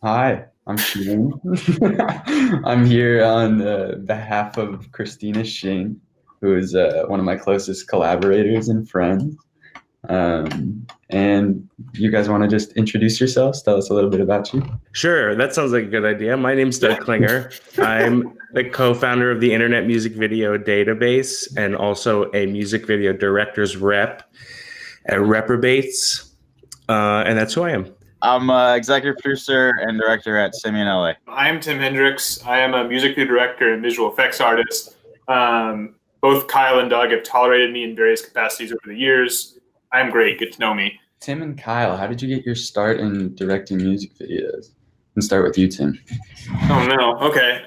Hi, I'm Shane. I'm here on behalf of Christina Shane, who is one of my closest collaborators and friends. And you guys want to just introduce yourselves? Tell us a little bit about you. Sure, that sounds like a good idea. My name's Doug Klinger. I'm the co-founder of the Internet Music Video Database and also a music video director's rep at Reprobates. And that's who I am. I'm executive producer and director at Simeon LA. I'm Tim Hendrix. I am a music video director and visual effects artist. Both Kyle and Doug have tolerated me in various capacities over the years. I'm great. Get to know me. Tim and Kyle, how did you get your start in directing music videos? Let's start with you, Tim. Oh, no. Okay.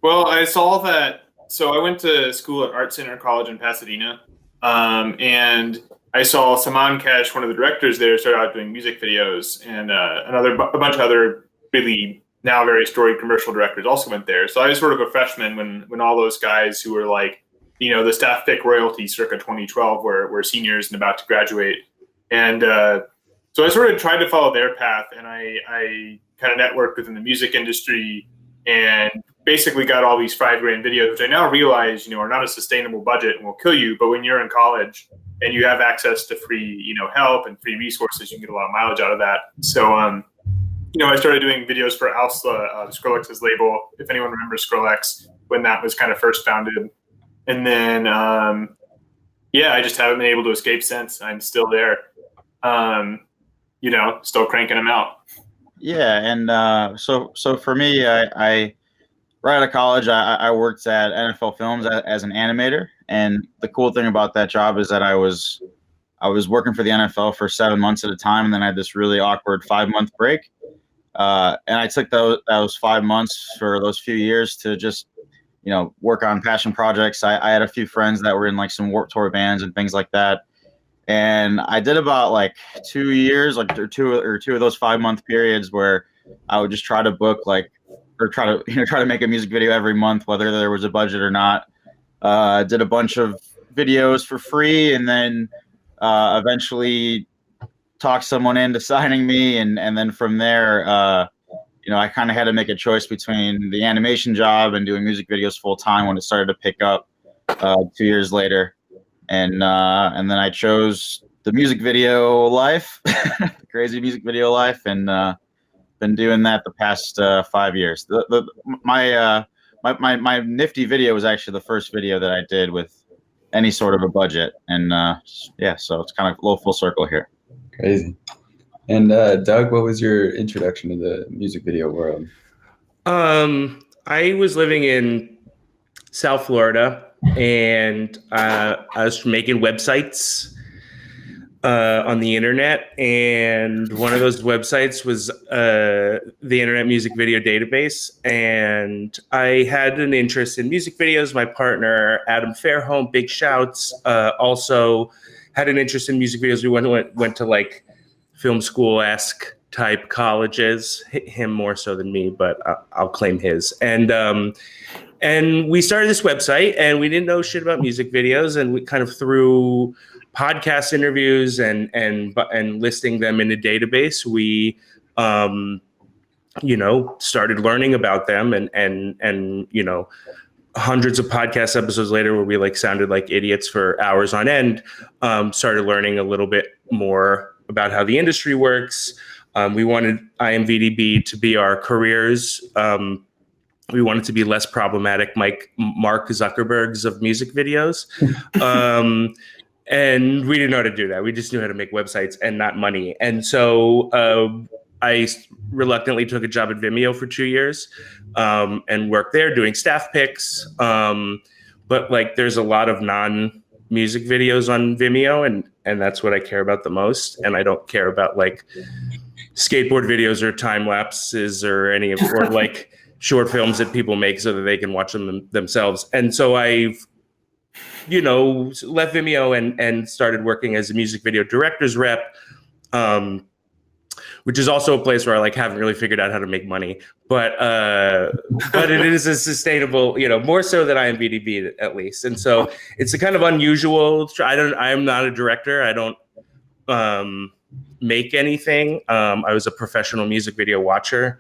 Well, I saw that. So I went to school at Art Center College in Pasadena. And I saw Saman Kesh, one of the directors there, start out doing music videos, and a bunch of other really now very storied commercial directors also went there. So I was sort of a freshman when all those guys who were like, the staff pick royalty circa 2012 were seniors and about to graduate. And so I sort of tried to follow their path, and I kind of networked within the music industry and basically got all these $5,000 videos, which I now realize, are not a sustainable budget and will kill you. But when you're in college and you have access to free, help and free resources, you can get a lot of mileage out of that. So, I started doing videos for Alsla, Skrillex's label, if anyone remembers Skrillex, when that was kind of first founded. And then, I just haven't been able to escape since. I'm still there, still cranking them out. Yeah, and so for me, I right out of college, I worked at NFL Films as an animator, and the cool thing about that job is that I was working for the NFL for 7 months at a time, and then I had this really awkward 5-month break, and I took those 5 months for those few years to just work on passion projects. I had a few friends that were in like some Warped Tour bands and things like that. And I did about like 2 years, or two of those 5-month periods where I would just try to book try to make a music video every month, whether there was a budget or not. Did a bunch of videos for free, and then eventually talked someone into signing me, and then from there, I kind of had to make a choice between the animation job and doing music videos full time when it started to pick up 2 years later. And then I chose the music video life, the crazy music video life, and been doing that the past 5 years. My nifty video was actually the first video that I did with any sort of a budget, and so it's kind of a little full circle here. Crazy. And Doug, what was your introduction to the music video world? I was living in South Florida, and I was making websites on the internet, and one of those websites was the Internet Music Video Database, and I had an interest in music videos. My partner, Adam Fairholm, big shouts, also had an interest in music videos. We went to like film school-esque type colleges, him more so than me, but I'll claim his. And we started this website, and we didn't know shit about music videos, and we kind of through podcast interviews and listing them in a database, we started learning about them, and hundreds of podcast episodes later, where we like sounded like idiots for hours on end, started learning a little bit more about how the industry works. We wanted IMVDB to be our careers. We wanted to be less problematic, Mark Zuckerbergs of music videos. And we didn't know how to do that. We just knew how to make websites and not money. And so I reluctantly took a job at Vimeo for 2 years and worked there doing staff picks. But like there's a lot of non-music videos on Vimeo, and that's what I care about the most. And I don't care about like skateboard videos or time lapses or like short films that people make so that they can watch them themselves. And so I've left Vimeo and started working as a music video director's rep, which is also a place where I like haven't really figured out how to make money, but it is a sustainable, more so than IMDb at least. And so it's a kind of unusual. I am not a director. I don't make anything. I was a professional music video watcher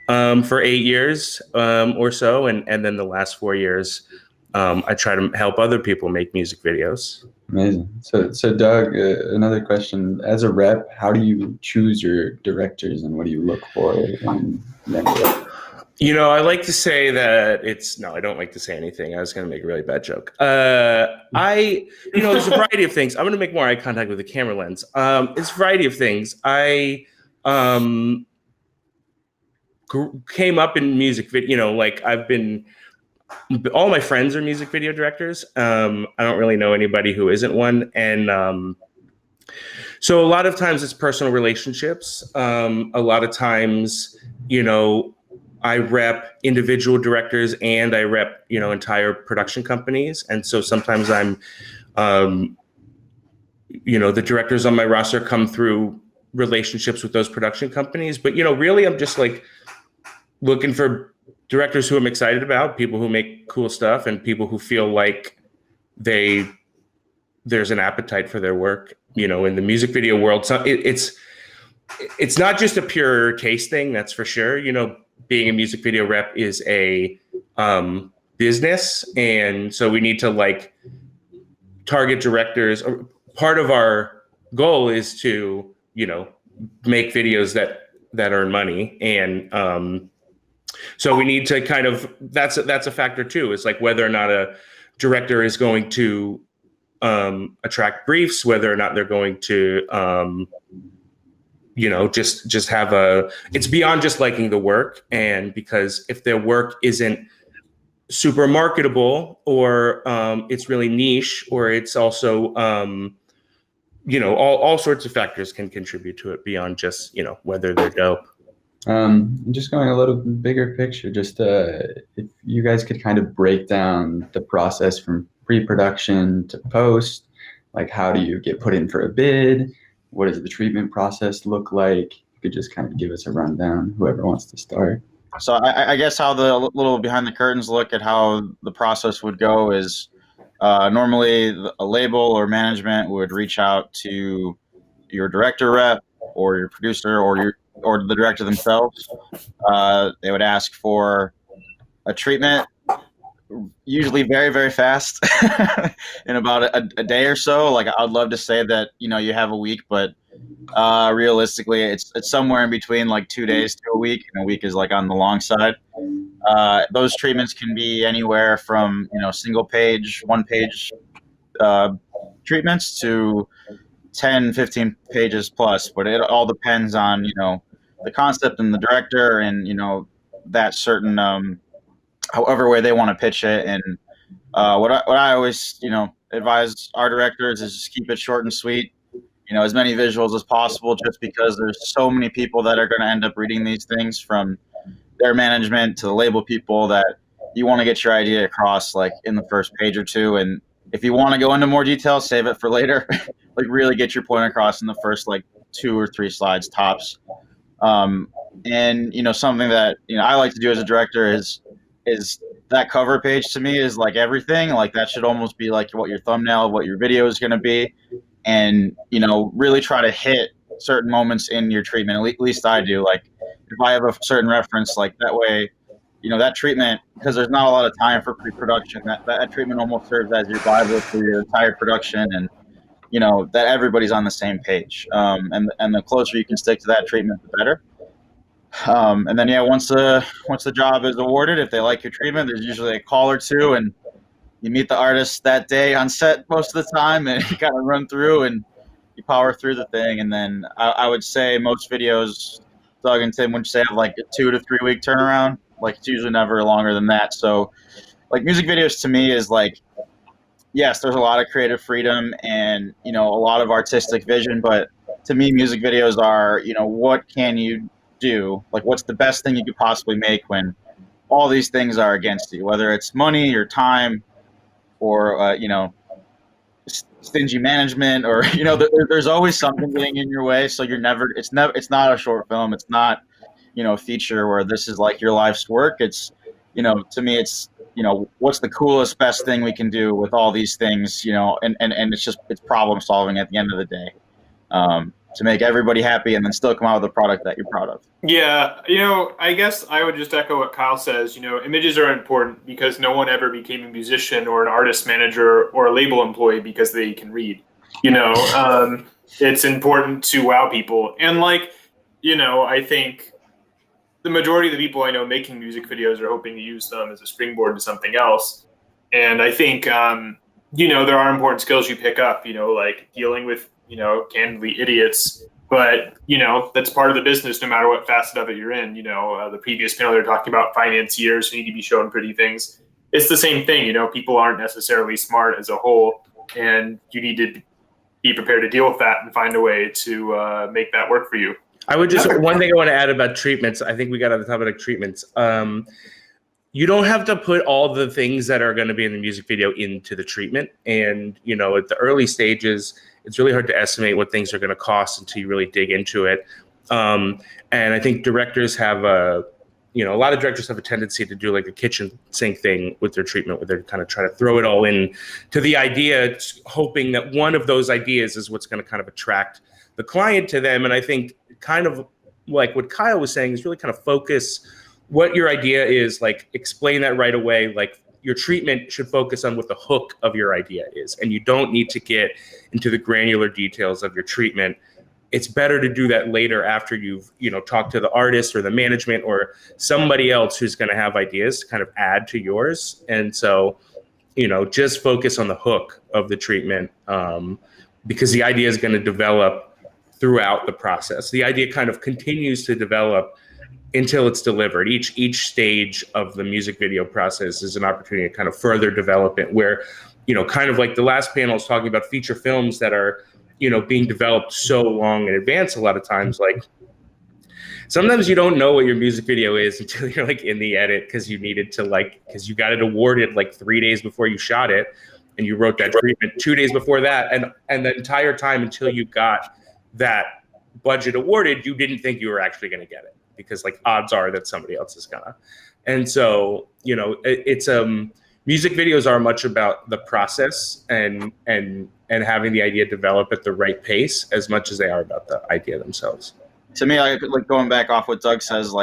for 8 years or so, and then the last 4 years, I try to help other people make music videos. Amazing. So Doug, another question. As a rep, how do you choose your directors and what do you look for in them? I like to say that I don't like to say anything. I was going to make a really bad joke. There's a variety of things. I'm going to make more eye contact with the camera lens. It's a variety of things. I came up in music video, all my friends are music video directors. I don't really know anybody who isn't one. And so a lot of times it's personal relationships. A lot of times, I rep individual directors and I rep, entire production companies. And so sometimes I'm, the directors on my roster come through relationships with those production companies. But, really I'm just looking for directors who I'm excited about, people who make cool stuff, and people who feel like there's an appetite for their work, in the music video world. So it's not just a pure taste thing, that's for sure. Being a music video rep is a business. And so we need to target directors. Part of our goal is to, make videos that earn money. And, so we need to that's a factor too. It's whether or not a director is going to attract briefs, whether or not they're going to, just have it's beyond just liking the work. And because if their work isn't super marketable or it's really niche, or it's also, all sorts of factors can contribute to it beyond just, whether they're dope. Just going a little bigger picture, just if you guys could kind of break down the process from pre-production to post, how do you get put in for a bid? What does the treatment process look like? You could just kind of give us a rundown, whoever wants to start. So I guess how the little behind the curtains look at how the process would go is normally a label or management would reach out to your director rep or your producer or the director themselves. They would ask for a treatment, usually very, very fast, in about a day or so. I'd love to say that, you have a week, but realistically, it's somewhere in between 2 days to a week, and a week is on the long side. Those treatments can be anywhere from, single page, one page treatments to 10, 15 pages plus, but it all depends on, the concept and the director and, that certain, however way they want to pitch it. And what I always, advise our directors is just keep it short and sweet, as many visuals as possible, just because there's so many people that are going to end up reading these things, from their management to the label people, that you want to get your idea across in the first page or two. And if you want to go into more detail, save it for later. Really get your point across in the first 2 or 3 slides tops. And something that I like to do as a director is that cover page to me is everything. That should almost be what your thumbnail, what your video is going to be, and really try to hit certain moments in your treatment. At least I do. If I have a certain reference, that way, that treatment, because there's not a lot of time for pre-production, that treatment almost serves as your Bible for your entire production, and that everybody's on the same page. And the closer you can stick to that treatment, the better. And then, once the job is awarded, if they like your treatment, there's usually a call or two, and you meet the artist that day on set most of the time, and you kind of run through and you power through the thing. And then I would say most videos, Doug and Tim, would say have a 2 to 3 week turnaround. It's usually never longer than that. So music videos to me is yes, there's a lot of creative freedom and, a lot of artistic vision, but to me, music videos are, what can you do? What's the best thing you could possibly make when all these things are against you, whether it's money or time or, stingy management, or, there's always something getting in your way. So it's not a short film. It's not, a feature where this is your life's work. It's, to me, it's, what's the coolest, best thing we can do with all these things, and it's problem solving at the end of the day. to make everybody happy and then still come out with a product that you're proud of. Yeah, I guess I would just echo what Kyle says. Images are important because no one ever became a musician or an artist manager or a label employee because they can read. It's important to wow people. And I think the majority of the people I know making music videos are hoping to use them as a springboard to something else. And I think, there are important skills you pick up, like dealing with, candidly idiots. But, that's part of the business, no matter what facet of it you're in. The previous panel, they're talking about financiers who need to be shown pretty things. It's the same thing. People aren't necessarily smart as a whole, and you need to be prepared to deal with that and find a way to make that work for you. I would just, one thing I want to add about treatments, I think we got on the topic of treatments. You don't have to put all the things that are going to be in the music video into the treatment. And, at the early stages, it's really hard to estimate what things are going to cost until you really dig into it. And I think directors have a lot of directors have a tendency to do like a kitchen sink thing with their treatment, where they're kind of trying to throw it all in to the idea, hoping that one of those ideas is what's going to kind of attract the client to them. And I think kind of like what Kyle was saying is really kind of focus what your idea is, like explain that right away. Like your treatment should focus on what the hook of your idea is. And you don't need to get into the granular details of your treatment. It's better to do that later after you've, talked to the artist or the management or somebody else who's going to have ideas to kind of add to yours. And so, just focus on the hook of the treatment, because the idea is going to develop throughout the process. The idea kind of continues to develop until it's delivered. Each stage of the music video process is an opportunity to kind of further develop it, where, kind of like the last panel is talking about feature films that are, being developed so long in advance. A lot of times, like sometimes you don't know what your music video is until you're like in the edit, because you needed to because you got it awarded like 3 days before you shot it, and you wrote that treatment 2 days before that, and the entire time until you got that budget awarded, you didn't think you were actually going to get it, because like odds are that somebody else is gonna. And so, it's music videos are much about the process and having the idea develop at the right pace as much as they are about the idea themselves. To me, like going back off what Doug says,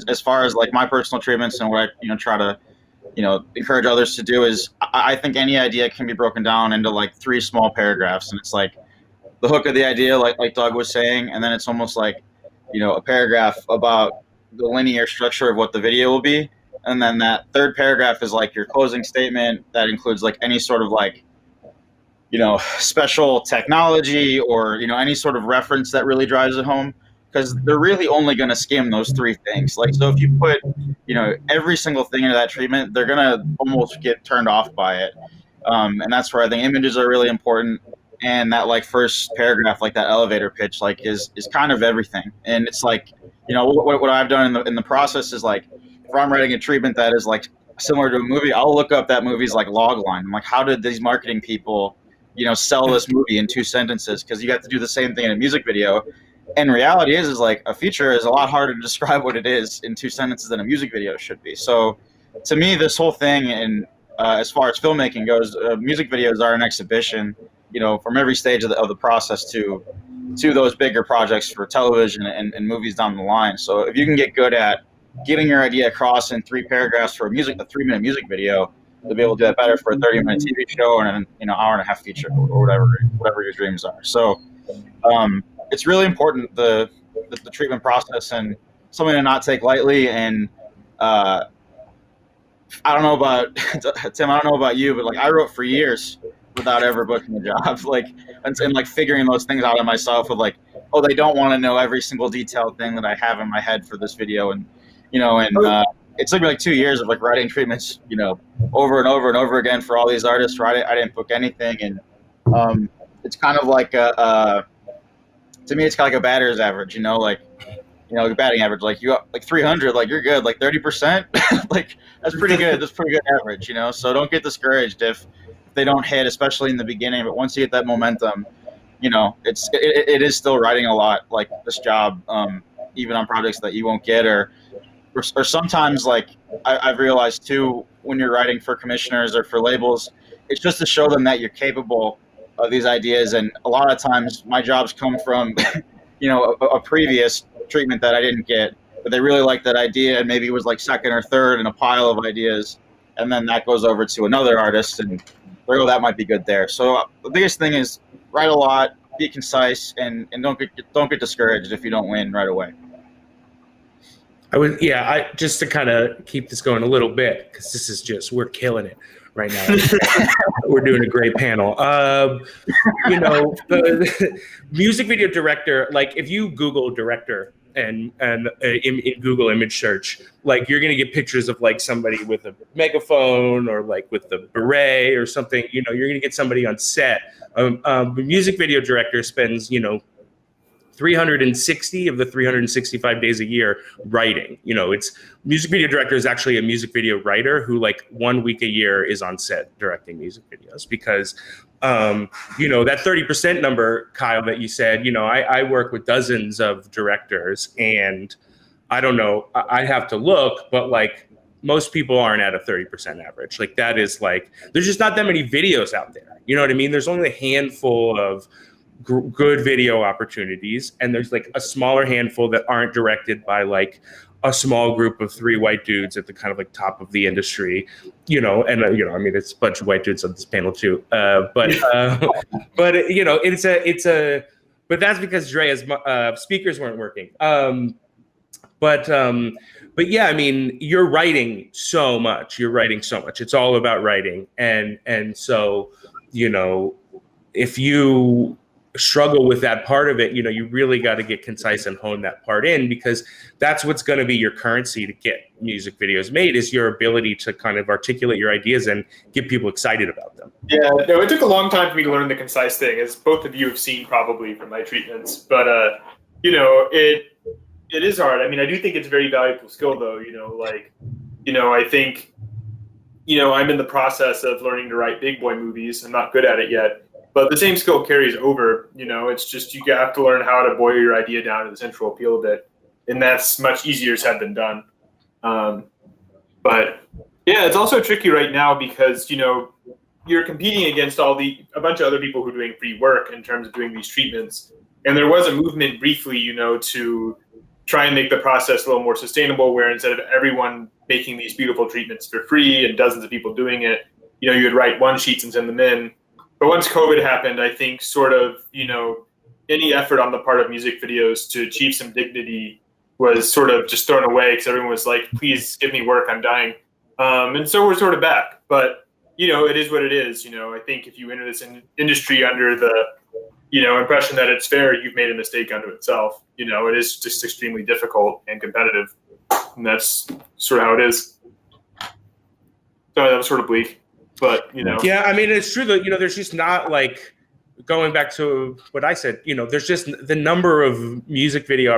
as far as like my personal treatments and what I try to encourage others to do is, I think any idea can be broken down into like 3 small paragraphs, and it's like the hook of the idea, like Doug was saying, and then it's almost like a paragraph about the linear structure of what the video will be. And then that third paragraph is like your closing statement that includes like any sort of like, special technology or, any sort of reference that really drives it home, because they're really only going to skim those 3 things. Like, so if you put, every single thing into that treatment, they're going to almost get turned off by it. And that's where I think images are really important. And that like first paragraph, like that elevator pitch, like is kind of everything. And it's like, what I've done in the process is like, if I'm writing a treatment that is like similar to a movie, I'll look up that movie's like log line. I'm like, how did these marketing people, sell this movie in 2 sentences? Because you have to do the same thing in a music video. And reality is like a feature is a lot harder to describe what it is in 2 sentences than a music video should be. So to me, this whole thing, and as far as filmmaking goes, music videos are an exhibition, from every stage of the process to those bigger projects for television and movies down the line. So if you can get good at getting your idea across in 3 paragraphs for a 3-minute music video, you'll be able to do that better for a 30-minute TV show and an hour and a half feature or whatever your dreams are. So it's really important, the treatment process, and something to not take lightly. And I don't know about Tim, I don't know about you, but like I wrote for years without ever booking a job, and like figuring those things out on myself with like, oh, they don't want to know every single detailed thing that I have in my head for this video. And, it took me like 2 years of like writing treatments, over and over and over again for all these artists where I didn't book anything. And it's kind of like to me, it's kind of like a batter's average, like a batting average, like you got like 300, like you're good, like 30%, like that's pretty good. That's pretty good average, So don't get discouraged if they don't hit, especially in the beginning. But once you get that momentum, it is still writing a lot, like this job, even on projects that you won't get, or sometimes like I've realized too, when you're writing for commissioners or for labels, it's just to show them that you're capable these ideas, and a lot of times my jobs come from, you know, a previous treatment that I didn't get, but they really liked that idea, and maybe it was like second or third in a pile of ideas, and then that goes over to another artist, and oh, that might be good there. So the biggest thing is write a lot, be concise, and don't get discouraged if you don't win right away. I just to kind of keep this going a little bit, because this is just, we're killing it right now. We're doing a great panel. You know, the music video director, like if you Google director and in Google image search, like you're gonna get pictures of like somebody with a megaphone or like with a beret or something. You know, you're gonna get somebody on set. The music video director spends, you know, 360 of the 365 days a year writing. You know, it's music video director is actually a music video writer who like 1 week a year is on set directing music videos, because you know, that 30% number, Kyle, that you said, you know, I work with dozens of directors, and I don't know, I have to look, but like most people aren't at a 30% average. Like that is like, there's just not that many videos out there. You know what I mean? There's only a handful of good video opportunities, and there's like a smaller handful that aren't directed by like a small group of 3 white dudes at the kind of like top of the industry, you know, and you know, I mean, it's a bunch of white dudes on this panel too, but you know, but that's because Drea's speakers weren't working, but yeah, I mean, you're writing so much. It's all about writing, and so, you know, if you struggle with that part of it, you know, you really got to get concise and hone that part in, because that's what's going to be your currency to get music videos made, is your ability to kind of articulate your ideas and get people excited about them. Yeah, no, it took a long time for me to learn the concise thing, as both of you have seen probably from my treatments. But, you know, it is hard. I mean, I do think it's a very valuable skill, though, you know, like, you know, I think, you know, I'm in the process of learning to write big boy movies. I'm not good at it yet. But the same skill carries over, you know, it's just you have to learn how to boil your idea down to the central appeal of it. And that's much easier said than done. But yeah, it's also tricky right now because, you know, you're competing against a bunch of other people who are doing free work in terms of doing these treatments. And there was a movement briefly, you know, to try and make the process a little more sustainable, where instead of everyone making these beautiful treatments for free and dozens of people doing it, you know, you would write 1 sheets and send them in. But once COVID happened, I think sort of, you know, any effort on the part of music videos to achieve some dignity was sort of just thrown away, because everyone was like, please give me work, I'm dying. And so we're sort of back. But, you know, it is what it is. You know, I think if you enter this industry under the, you know, impression that it's fair, you've made a mistake unto itself. You know, it is just extremely difficult and competitive. And that's sort of how it is. Sorry, that was sort of bleak. But, you know. Yeah, I mean, it's true that, you know, there's just not like, going back to what I said, you know, there's just the number of music video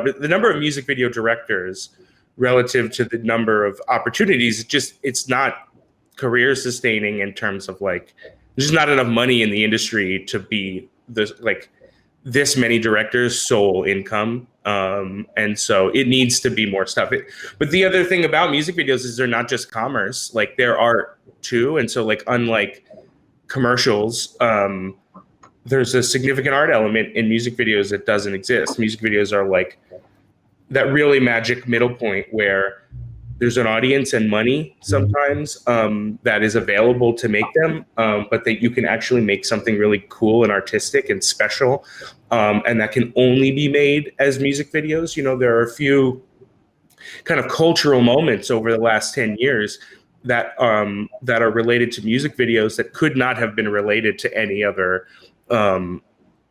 directors relative to the number of opportunities. It's not career sustaining in terms of like, there's just not enough money in the industry to be this many directors' sole income. And so it needs to be more stuff. But the other thing about music videos is they're not just commerce, like they're art too. And so like, unlike commercials, there's a significant art element in music videos that doesn't exist. Music videos are like that really magic middle point where there's an audience and money sometimes that is available to make them, but that you can actually make something really cool and artistic and special, and that can only be made as music videos. You know, there are a few kind of cultural moments over the last 10 years that are related to music videos that could not have been related to any other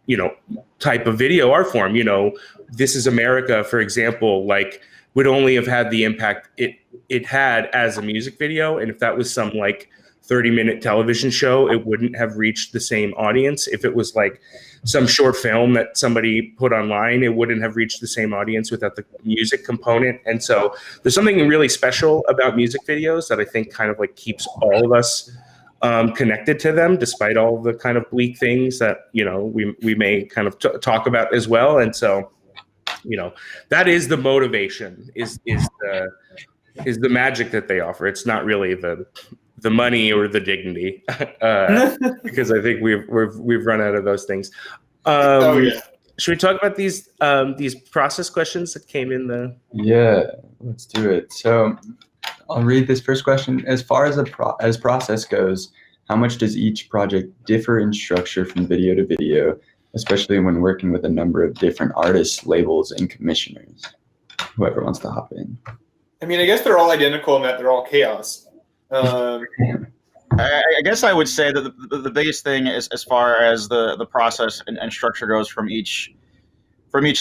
you know, type of video art form. You know, This Is America, for example, like would only have had the impact it had as a music video. And if that was some like 30-minute television show, it wouldn't have reached the same audience. If it was like some short film that somebody put online, it wouldn't have reached the same audience without the music component. And so there's something really special about music videos that I think kind of like keeps all of us connected to them, despite all the kind of bleak things that, you know, we may kind of talk about as well. And so, you know, that is the motivation, is the magic that they offer. It's not really the the money or the dignity, because I think we've run out of those things. Oh yeah. Should we talk about these process questions that came in? Yeah, let's do it. So I'll read this first question. As far as as process goes, how much does each project differ in structure from video to video, especially when working with a number of different artists, labels, and commissioners? Whoever wants to hop in. I mean, I guess they're all identical in that they're all chaos. I guess I would say that the biggest thing is, as far as the process and structure goes from each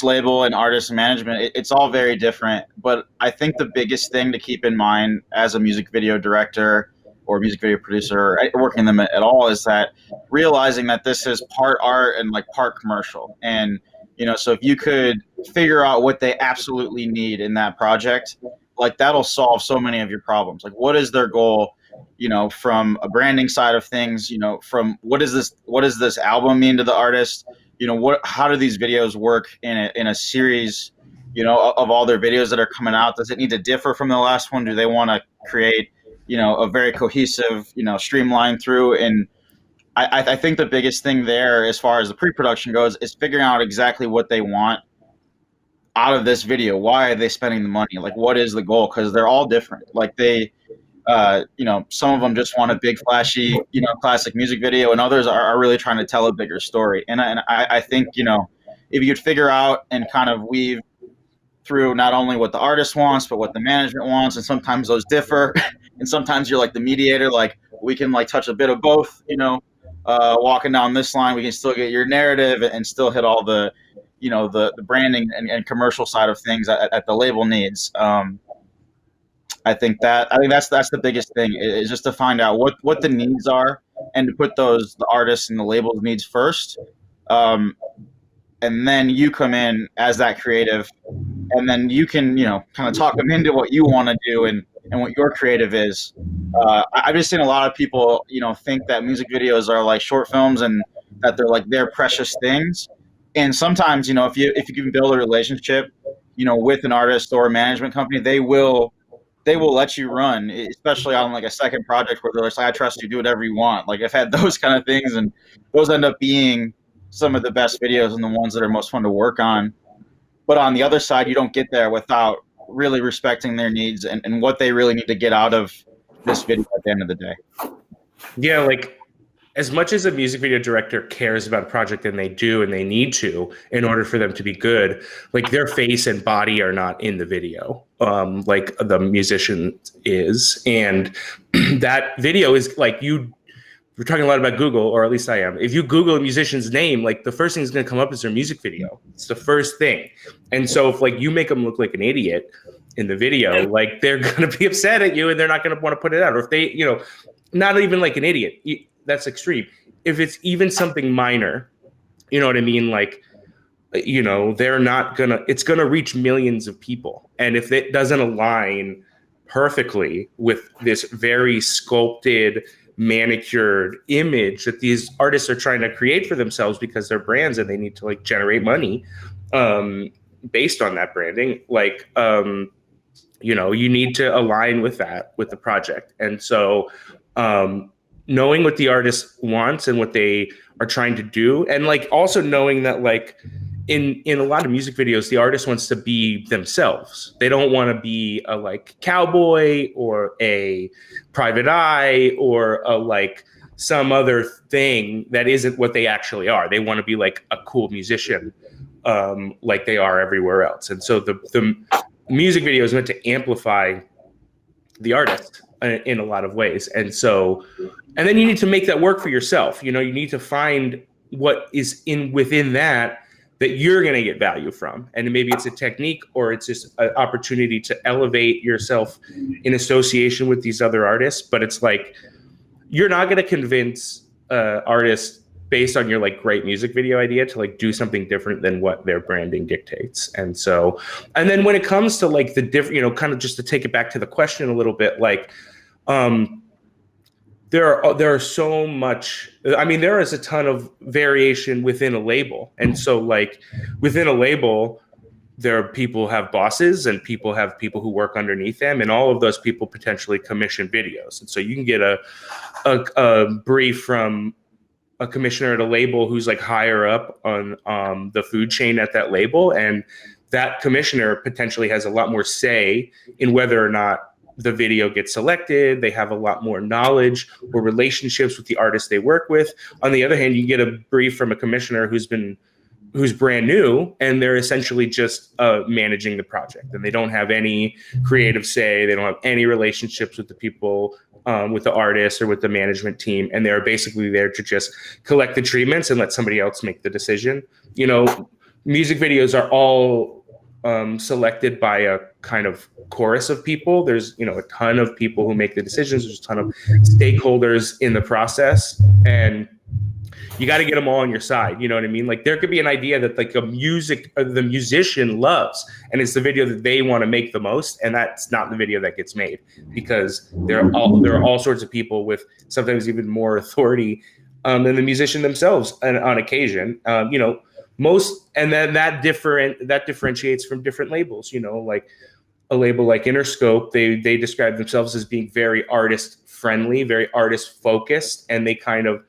label and artist and management, it's all very different. But I think the biggest thing to keep in mind as a music video director or music video producer, working them at all, is that realizing that this is part art and like part commercial. And, you know, so if you could figure out what they absolutely need in that project, like that'll solve so many of your problems. Like, what is their goal? You know, from a branding side of things, you know, from what does this album mean to the artist? You know, how do these videos work in a series, you know, of all their videos that are coming out? Does it need to differ from the last one? Do they want to create, you know, a very cohesive, you know, streamlined through? And I think the biggest thing there, as far as the pre-production goes, is figuring out exactly what they want out of this video. Why are they spending the money? Like, what is the goal? Because they're all different. Like you know, some of them just want a big flashy, you know, classic music video, and others are really trying to tell a bigger story. And I think, you know, if you could figure out and kind of weave through not only what the artist wants, but what the management wants, and sometimes those differ, and sometimes you're like the mediator, like we can like touch a bit of both, you know, walking down this line, we can still get your narrative and still hit all the, you know, the branding and commercial side of things at the label needs. I think that's the biggest thing, is just to find out what the needs are and to put the artists and the label's needs first. And then you come in as that creative, and then you can, you know, kind of talk them into what you want to do and what your creative is. I've just seen a lot of people, you know, think that music videos are like short films and that they're like their precious things. And sometimes, you know, if you can build a relationship, you know, with an artist or a management company, they will let you run, especially on like a second project where they're like, I trust you, do whatever you want. Like, I've had those kind of things, and those end up being some of the best videos and the ones that are most fun to work on. But on the other side, you don't get there without really respecting their needs and what they really need to get out of this video at the end of the day. Yeah, like, as much as a music video director cares about a project, and they do, and they need to, in order for them to be good, like their face and body are not in the video, like the musician is. And that video is like, we're talking a lot about Google, or at least I am. If you Google a musician's name, like the first thing that's going to come up is their music video. It's the first thing. And so if like you make them look like an idiot in the video, like they're going to be upset at you and they're not going to want to put it out. Or if they, you know, not even like an idiot, that's extreme. If it's even something minor, you know what I mean? Like, you know, it's going to reach millions of people. And if it doesn't align perfectly with this very sculpted, manicured image that these artists are trying to create for themselves because they're brands and they need to like generate money based on that branding, like, you know, you need to align with that, with the project. And so, knowing what the artist wants and what they are trying to do, and like also knowing that like in a lot of music videos, the artist wants to be themselves. They don't want to be a like cowboy or a private eye or a like some other thing that isn't what they actually are. They want to be like a cool musician, like they are everywhere else. And so the music video is meant to amplify the artist in a lot of ways. And so, and then you need to make that work for yourself. You know, you need to find what is within that you're going to get value from. And maybe it's a technique, or it's just an opportunity to elevate yourself in association with these other artists. But it's like, you're not going to convince artists based on your like great music video idea to like do something different than what their branding dictates. And so, and then when it comes to like the different, you know, kind of just to take it back to the question a little bit, like, there are so much, I mean, there is a ton of variation within a label. And so like within a label, there are people who have bosses and people have people who work underneath them, and all of those people potentially commission videos. And so you can get a brief from a commissioner at a label who's like higher up on the food chain at that label, and that commissioner potentially has a lot more say in whether or not the video gets selected. They have a lot more knowledge or relationships with the artists they work with. On the other hand, you get a brief from a commissioner who's brand new, and they're essentially just managing the project, and they don't have any creative say. They don't have any relationships with the people, with the artists or with the management team, and they're basically there to just collect the treatments and let somebody else make the decision. You know, music videos are all selected by a kind of chorus of people. There's, you know, a ton of people who make the decisions. There's a ton of stakeholders in the process, and you got to get them all on your side. You know what I mean? Like, there could be an idea that like the musician loves, and it's the video that they want to make the most, and that's not the video that gets made, because there are all sorts of people with sometimes even more authority than the musician themselves on occasion. You know, and then that differentiates from different labels. You know, like a label like Interscope, they describe themselves as being very artist friendly, very artist focused, and they kind of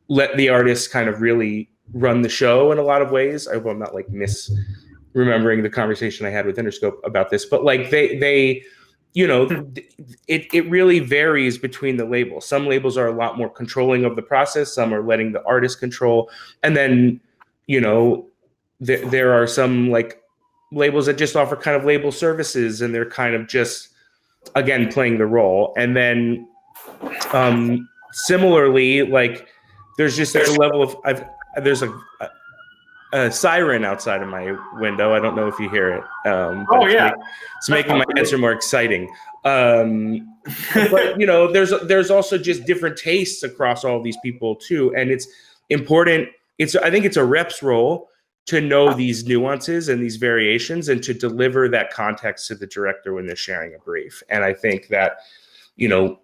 let the artists kind of really run the show in a lot of ways. I hope I'm not like misremembering the conversation I had with Interscope about this, but like they you know, it really varies between the labels. Some labels are a lot more controlling of the process. Some are letting the artist control. And then, you know, there are some like labels that just offer kind of label services, and they're kind of just, again, playing the role. And then similarly, like, there's just a level of, there's a siren outside of my window. I don't know if you hear it. It's making my answer more exciting. But you know, there's also just different tastes across all these people too, and it's important. I think it's a rep's role to know these nuances and these variations, and to deliver that context to the director when they're sharing a brief. And I think that, you know,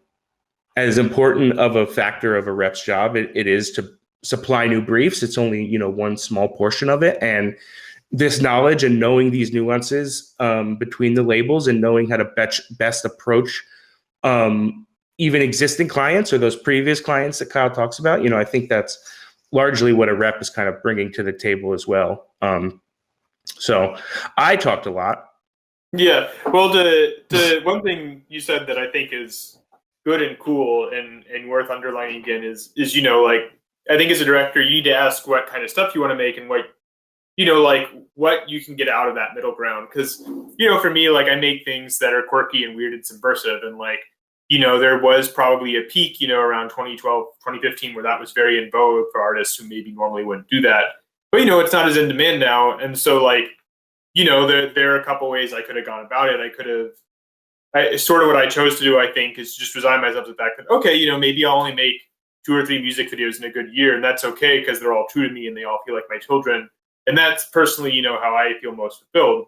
as important of a factor of a rep's job it is to supply new briefs. It's only, you know, one small portion of it. And this knowledge and knowing these nuances between the labels, and knowing how to best approach even existing clients or those previous clients that Kyle talks about, you know, I think that's largely what a rep is kind of bringing to the table as well. So I talked a lot. Yeah. Well, the one thing you said that I think is good and cool and worth underlining again is, you know, like, I think as a director, you need to ask what kind of stuff you want to make, and what, you know, like what you can get out of that middle ground. Because, you know, for me, like, I make things that are quirky and weird and subversive, and like, you know, there was probably a peak, you know, around 2012, 2015, where that was very in vogue for artists who maybe normally wouldn't do that. But, you know, it's not as in demand now. And so, like, you know, there are a couple ways I could have gone about it. Sort of what I chose to do, I think, is just resign myself to the fact that, okay, you know, maybe I'll only make 2 or 3 music videos in a good year, and that's okay, because they're all true to me and they all feel like my children. And that's personally, you know, how I feel most fulfilled.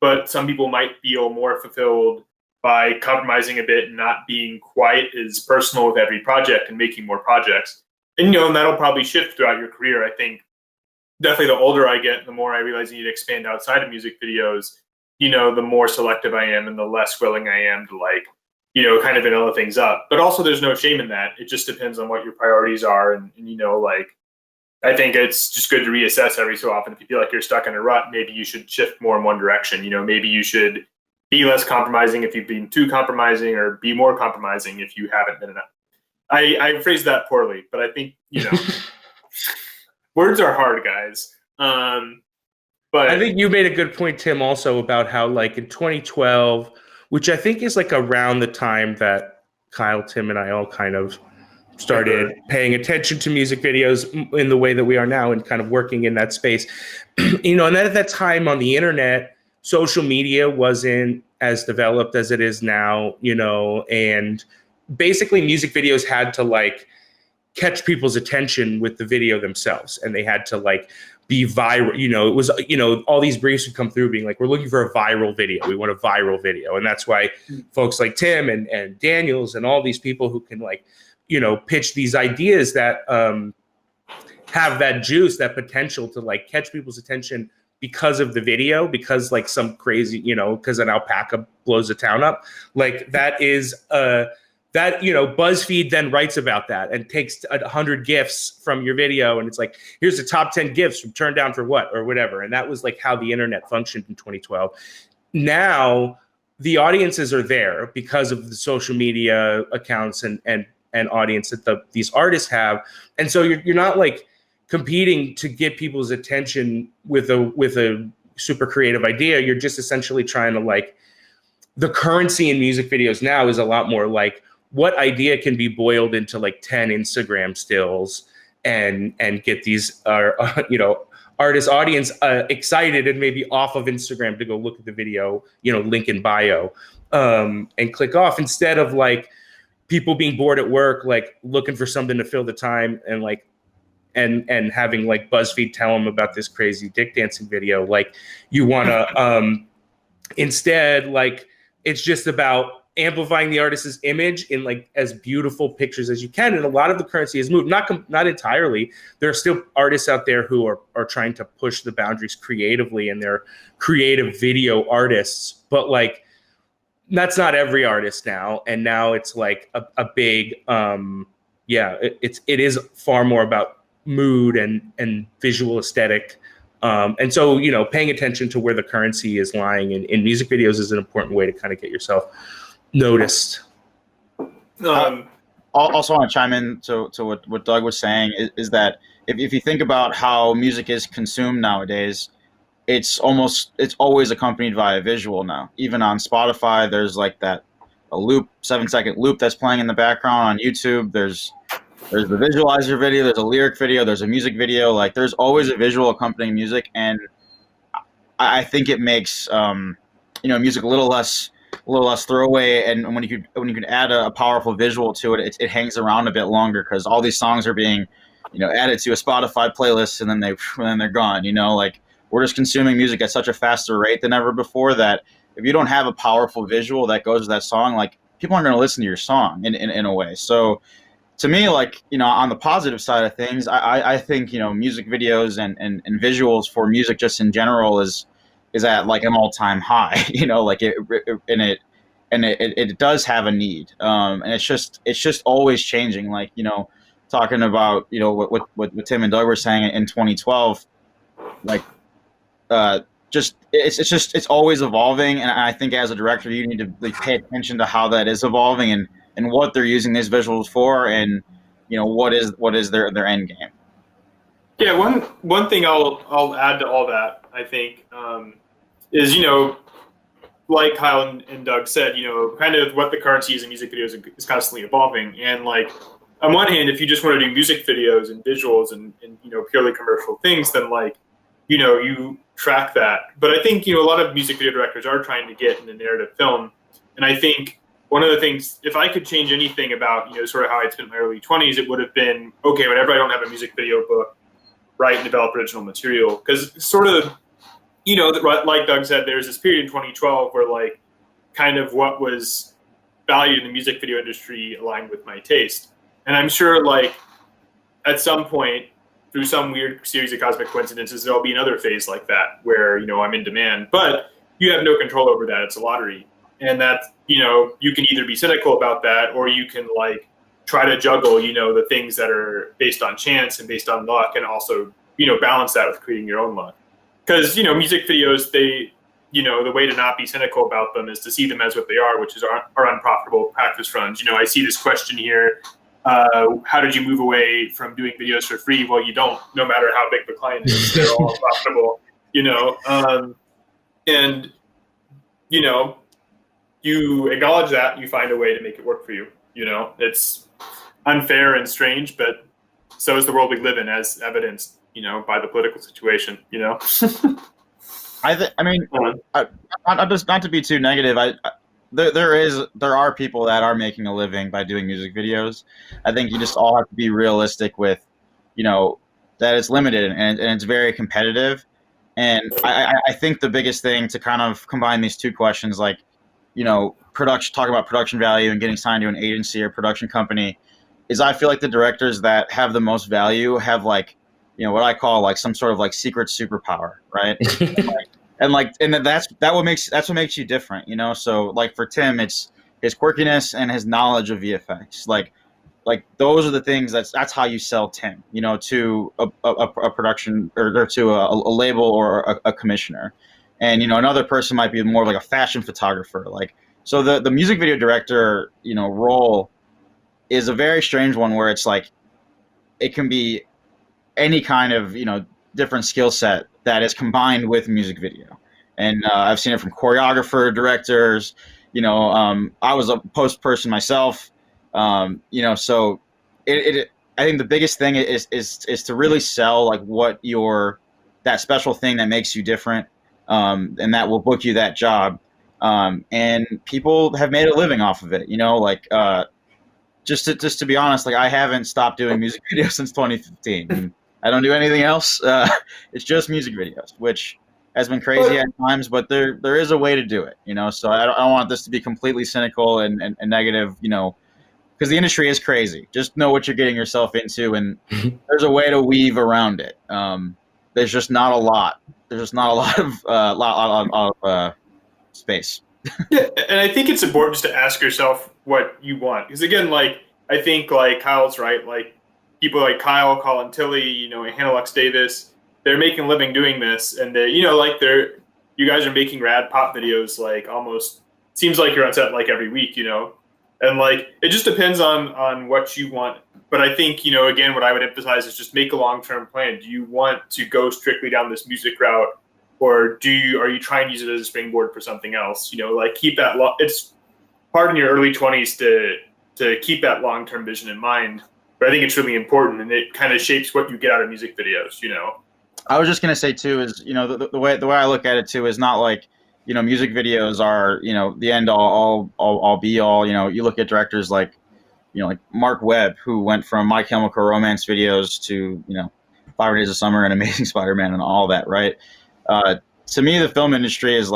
But some people might feel more fulfilled by compromising a bit and not being quite as personal with every project and making more projects. And, you know, and that'll probably shift throughout your career. I think definitely the older I get, the more I realize I need to expand outside of music videos. You know, the more selective I am and the less willing I am to, like, you know, kind of vanilla things up. But also there's no shame in that. It just depends on what your priorities are. And you know, like, I think it's just good to reassess every so often. If you feel like you're stuck in a rut, maybe you should shift more in one direction. You know, maybe you should be less compromising if you've been too compromising, or be more compromising if you haven't been enough. I phrased that poorly, but I think, you know, words are hard, guys. But I think you made a good point, Tim, also about how, like, in 2012, which I think is like around the time that Kyle, Tim, and I all kind of started paying attention to music videos in the way that we are now, and kind of working in that space. You know, and then at that time on the internet, social media wasn't as developed as it is now, you know, and basically music videos had to, like, catch people's attention with the video themselves, and they had to, like, be viral. You know, it was, you know, all these briefs would come through being like, we're looking for a viral video. We want a viral video. And that's why folks like Tim and Daniels and all these people who can, like, you know, pitch these ideas that have that juice, that potential to, like, catch people's attention because of the video, because like some crazy, because an alpaca blows a town up. Like that is that, BuzzFeed then writes about that and takes 100 GIFs from your video. And it's like, here's the top 10 GIFs from Turned Down for What or whatever. And that was like how the internet functioned in 2012. Now the audiences are there because of the social media accounts and audience that these artists have. And so you're not like competing to get people's attention with a super creative idea. You're just essentially trying to like, the currency in music videos now is a lot more like, what idea can be boiled into like 10 Instagram stills and get these artist audience excited and maybe off of Instagram to go look at the video, link in bio, and click off, instead of like people being bored at work, like looking for something to fill the time and like and having like BuzzFeed tell them about this crazy dick dancing video. Like you want to instead, like it's just about amplifying the artist's image in like as beautiful pictures as you can. And a lot of the currency has moved, not entirely. There are still artists out there who are trying to push the boundaries creatively, and they're creative video artists, but like that's not every artist now. And now it's like a big, it is far more about mood and visual aesthetic. And so, paying attention to where the currency is lying in music videos is an important way to kind of get yourself noticed. Also want to chime in to what Doug was saying is that if you think about how music is consumed nowadays, it's always accompanied by a visual now. Even on Spotify, there's like a 7-second loop that's playing in the background. On YouTube, there's the visualizer video, there's a lyric video, there's a music video. Like there's always a visual accompanying music, and I think it makes music a little less throwaway. And when you could add a powerful visual to it, it hangs around a bit longer, because all these songs are being added to a Spotify playlist and then they're gone. Like we're just consuming music at such a faster rate than ever before that if you don't have a powerful visual that goes with that song, like people aren't going to listen to your song in a way. So to me, like, on the positive side of things, I think, music videos and visuals for music just in general is at like an all-time high, like it does have a need. And it's just always changing. Like, talking about, what Tim and Doug were saying in 2012, like, it's always evolving. And I think as a director, you need to like pay attention to how that is evolving and what they're using these visuals for, and what is their end game. Yeah, one thing I'll add to all that, I think, is like Kyle and Doug said, kind of what the currency is in music videos is constantly evolving. And like on one hand, if you just want to do music videos and visuals and purely commercial things, then like you track that. But I think a lot of music video directors are trying to get into narrative film, and I think one of the things, if I could change anything about, sort of how I'd spent my early 20s, it would have been, okay, whenever I don't have a music video book, write and develop original material. Because sort of, like Doug said, there's this period in 2012 where like kind of what was valued in the music video industry aligned with my taste. And I'm sure like at some point, through some weird series of cosmic coincidences, there'll be another phase like that where, I'm in demand. But you have no control over that. It's a lottery. And that, you can either be cynical about that, or you can like try to juggle, the things that are based on chance and based on luck, and also, balance that with creating your own luck. Because, music videos, they, the way to not be cynical about them is to see them as what they are, which is are unprofitable practice runs. I see this question here. How did you move away from doing videos for free? Well, you don't, no matter how big the client is, they're all profitable, and, you acknowledge that and you find a way to make it work for you. It's unfair and strange, but so is the world we live in, as evidenced, by the political situation, I mean, not to be too negative, there are people that are making a living by doing music videos. I think you just all have to be realistic with, that it's limited and it's very competitive. And I think the biggest thing to kind of combine these two questions, like, talk about production value and getting signed to an agency or production company, is I feel like the directors that have the most value have like what I call like some sort of like secret superpower, right? and that's what makes you different, So like for Tim, it's his quirkiness and his knowledge of VFX. Like those are the things that's how you sell Tim, to a production or to a label or a commissioner. And another person might be more like a fashion photographer. Like, so the music video director, role is a very strange one where it's like it can be any kind of different skill set that is combined with music video. And I've seen it from choreographer, directors. I was a post person myself. So I think the biggest thing is to really sell like what that special thing that makes you different, and that will book you that job. And people have made a living off of it, just to be honest, like I haven't stopped doing music videos since 2015. I don't do anything else. It's just music videos, which has been crazy at times, but there is a way to do it, so I don't want this to be completely cynical and negative, because the industry is crazy. Just know what you're getting yourself into, and there's a way to weave around it. There's just not a lot. There's just not a lot of space. Yeah, and I think it's important just to ask yourself what you want, because again, like I think like Kyle's right. Like people like Kyle, Colin Tilley, and Hannah Lux Davis, they're making a living doing this, and you guys are making rad pop videos. Like almost seems like you're on set like every week, and like it just depends on what you want. But I think again, what I would emphasize is just make a long-term plan. Do you want to go strictly down this music route, or are you trying to use it as a springboard for something else? Like keep that. It's hard in your early 20s to keep that long-term vision in mind. But I think it's really important, and it kind of shapes what you get out of music videos. I was just gonna say too is the way I look at it too is not like music videos are the end all be all. You look at directors like like Mark Webb, who went from My Chemical Romance videos to 500 Days of Summer and Amazing Spider-Man and all that, right? To me, the film industry is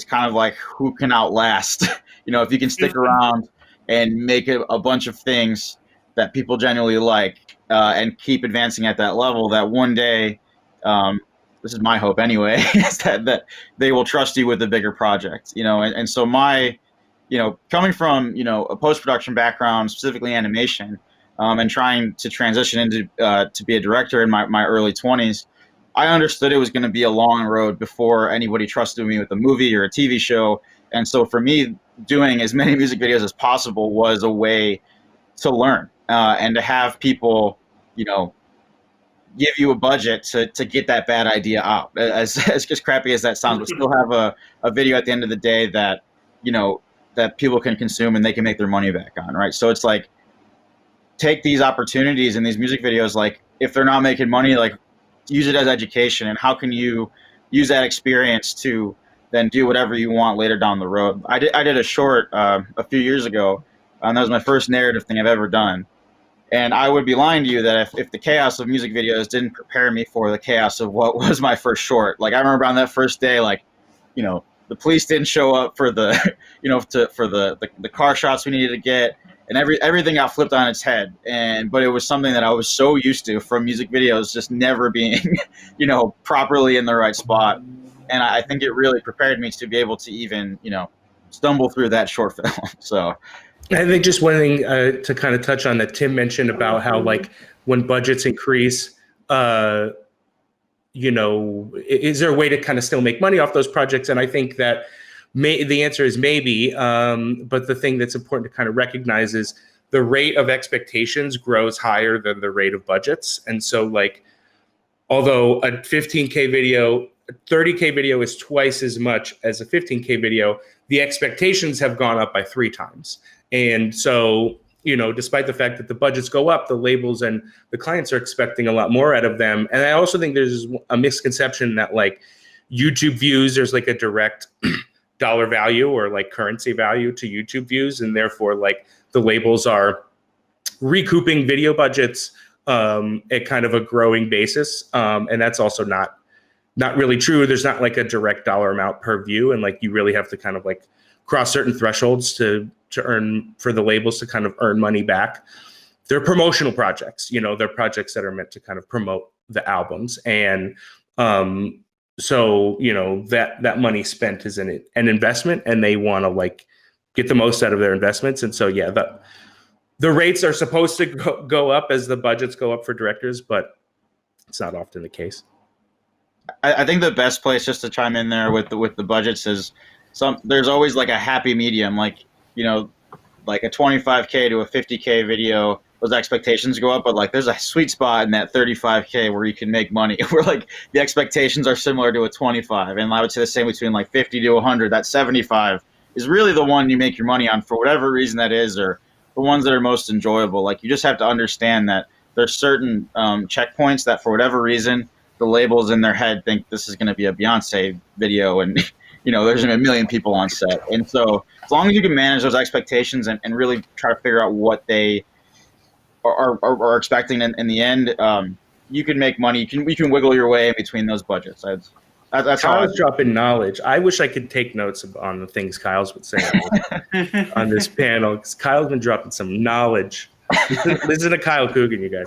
kind of like who can outlast. If you can stick around and make a bunch of things that people genuinely like, and keep advancing at that level, that one day, this is my hope anyway, is that they will trust you with a bigger project, and so my, coming from, a post-production background, specifically animation, and trying to transition into, to be a director in my early 20s, I understood it was going to be a long road before anybody trusted me with a movie or a TV show. And so for me, doing as many music videos as possible was a way to learn, and to have people, give you a budget to get that bad idea out. As crappy as that sounds, but still have a video at the end of the day that, that people can consume and they can make their money back on, right? So it's like, take these opportunities in these music videos, like if they're not making money, like use it as education, and how can you use that experience to then do whatever you want later down the road. I did a short a few years ago, and that was my first narrative thing I've ever done. And I would be lying to you that if the chaos of music videos didn't prepare me for the chaos of what was my first short. Like I remember on that first day, like, the police didn't show up for the, for the car shots we needed to get, and everything got flipped on its head. But it was something that I was so used to from music videos just never being, properly in the right spot. And I think it really prepared me to be able to even, stumble through that short film. So I think just one thing to kind of touch on that Tim mentioned about how like when budgets increase, is there a way to kind of still make money off those projects? And I think that the answer is maybe, but the thing that's important to kind of recognize is the rate of expectations grows higher than the rate of budgets. And so like, although a 15K video, 30K video is twice as much as a 15K video, the expectations have gone up by 3 times. And so, despite the fact that the budgets go up, the labels and the clients are expecting a lot more out of them. And I also think there's a misconception that like YouTube views, there's like a direct dollar value or like currency value to YouTube views. And therefore like the labels are recouping video budgets at kind of a growing basis. And that's also not really true. There's not like a direct dollar amount per view. And like you really have to kind of like cross certain thresholds to earn, for the labels to kind of earn money back. they're promotional projects. They're projects that are meant to kind of promote the albums, and so that money spent is an investment, and they want to like get the most out of their investments. And so the rates are supposed to go up as the budgets go up for directors, but it's not often the case. I think the best place, just to chime in there with the budgets, is there's always like a happy medium, like like a 25K to a 50K video. Those expectations go up, but like there's a sweet spot in that 35K where you can make money, where like the expectations are similar to a 25, and I would say the same between like 50 to 100. That 75 is really the one you make your money on for whatever reason that is, or the ones that are most enjoyable. Like you just have to understand that there's certain checkpoints that for whatever reason the labels in their head think this is going to be a Beyonce video, and there's going to be a million people on set. And so as long as you can manage those expectations and really try to figure out what they are expecting in the end, you can make money. You can wiggle your way in between those budgets. That's how Kyle's dropping knowledge. I wish I could take notes on the things Kyle's would say on this panel, because Kyle's been dropping some knowledge. Listen to Kyle Cogan, you guys.